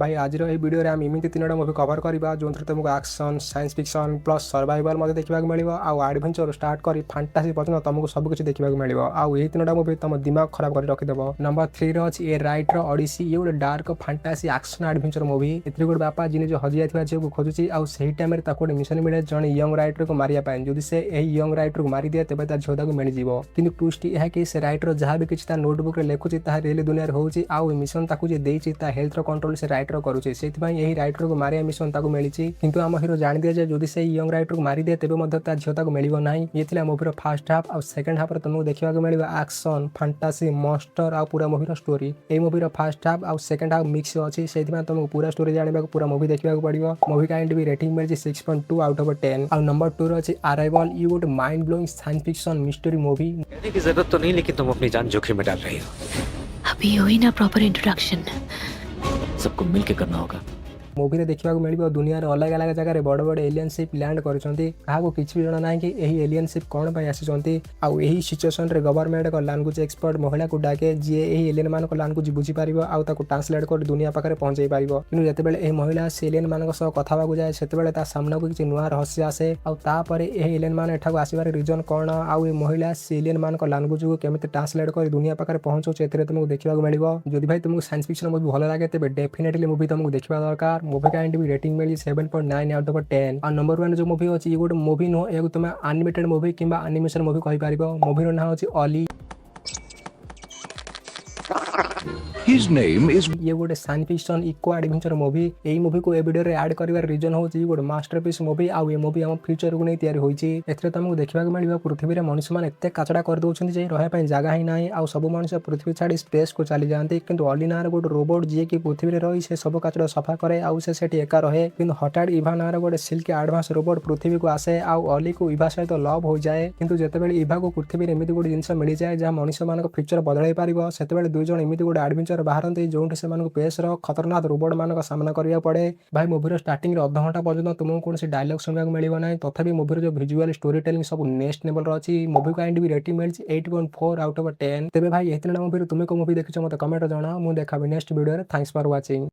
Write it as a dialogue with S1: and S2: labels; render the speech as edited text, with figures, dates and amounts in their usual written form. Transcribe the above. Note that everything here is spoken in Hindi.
S1: भाई आज भिडियो आम एमती 3टा मुवी कवर करवा जो तुमको action science fiction plus survival देखा मिले आडभेचर स्टार्ट कर फैंटासी पर्यटन तुमको सबकिछ देखा मिले आई 3टा मुवी तुम दिमाग खराब कर रखिदेव। नंबर 3 अच्छी ए राइटर ओडिसी। ये गोटे dark fantasy action adventure movie. एथि गोटे बापा जी निज हजि जाइथिबा झील को खोजुची आउ टाइम गोटे मिशन मिले जड़े यंग राइटर को मारिया जदि से यंग राइटर को मारी दिए तेज तार झील को मिल जाव कि ट्विस्ट यह कि से राइटर जहाँ भी किसी नोटबुक लिखुची रियल दुनिया होची आउ मिशन ताकू जे देइची ता हेल्थ रो कंट्रोल से राइटर करुचे से राइटर को मारिया मिशन ताकू मिली किंतु आम हिरो जान दिए जदि से यंग राइटर को मारी दिए तेज तार झील को मिल ना। ये थी मूवीर फास्ट हाफ और सेकेंड हाफ तुमको देखा मिले एक्शन फैंटासी मस्टर आ पूरा मूवीर स्टोरी। ये मूवीर फास्ट हाफ और सेकेंड हाफ मिक्स अच्छी से तुमको पूरा स्टोरी जानवा पूरा मूवी देखा पड़ो। मूवी का भी रेटिंग मिली 6.2 आउट ऑफ 10। और नंबर 2 अच्छी अराइवल। ये गोटे mind blowing science fiction mystery movie.
S2: कहने की जरूरत तो नहीं लेकिन तुम अपनी जान जोखिम में डाल रही हो।
S3: अभी हुई ना प्रॉपर इंट्रोडक्शन,
S2: सबको मिलके करना होगा।
S1: मूवी में देखा मिले दुनिया अलग अलग जगह बड़ बड़ एलियन शिप लैंड कर किसी भी जना ना कि एलियन शिप कौन आसी आई सिचुएसन रे गवर्नमेंट एक लैंग्वेज एक्सपर्ट महिला को डाके जी एलियन मान लैंग्वेज बुझीपार आउ ट्रांसलेट कर दुनिया पाखे पहुंचाई पार कि जिते महिला से एलियन मान कथा जाए से सामना को किसी नुआ रहस्य आसे आउे एलियन मान एठाक आसबार रिजन कौन आउ महिला से एलियन मान लैंग्वेज को केमी ट्रांसलेट कर दुनिया पाखे पहुंचाऊे तुमको देखा मिले। जदि भाई तुमको साइंस फिक्शन मूवी भल लगे तेज डेफिनेटली मूवी तुमको देखा दरकार। मूवी का भी रेटिंग मिली 7.9 आउट ऑफ 10। और नंबर 1 जो मूवी अच्छी ये गोटे मूवी नुह या तुम एनिमेटेड मूवी कि एनिमेशन मूवी कहीपर। मूवीर ना अच्छी ऑली।
S4: His name is
S1: ये गोटे science fiction eco adventure movie. यही मूवी को ए वीडियो रे ऐड कर रीजन हूँ गोटे मास्टरपीस मूवी आउ ये मूवी आम फ्यूचर को नहीं तैयारी होती। तुमको देखा मिले पृथ्वी में मनुष्य मैंने एत काचड़ा कर दौरान जे रही जगह ही ना आउ सब मनुष्य पृथ्वी छाड़ी स्पेस को चली जाती किंतु अली नार गोटे रोबोट जी की पृथ्वी में रही से सब काचड़ा सफा करे आउ से एका रहे किंतु हठात इभा नार गोटे सिल्क एडवांस रोबोट पृथ्वी को आसे आउ अली को इभा सहित लव हो जाए किंतु जितेबाला इभा को पृथ्वी में एमती गोटे जिन मिल जाए जहाँ मनुष्य मान फ्यूचर बदल पार से दुई जन एमती गोटे एडवेंचर बाहर जो से पेस खतरनाक रोबोट मान सामना करा पड़े। भाई मूवीर स्टार्टिंग अध घंटा पर्यटन तुमको कौन डायलॉग सुनने मिलेगा ना तथापि मूवीर जो विजुअल स्टोरी टेलिंग सब नेक्स्ट लेवल अच्छी। मूवी का भी रेटिंग मिली 8.4 आउट ऑफ 10। तेज भाई ये 3टा मूवी तुम्हें को मूवी देखी मत कमेंट जना मुझे देखा next video. Thanks for watching.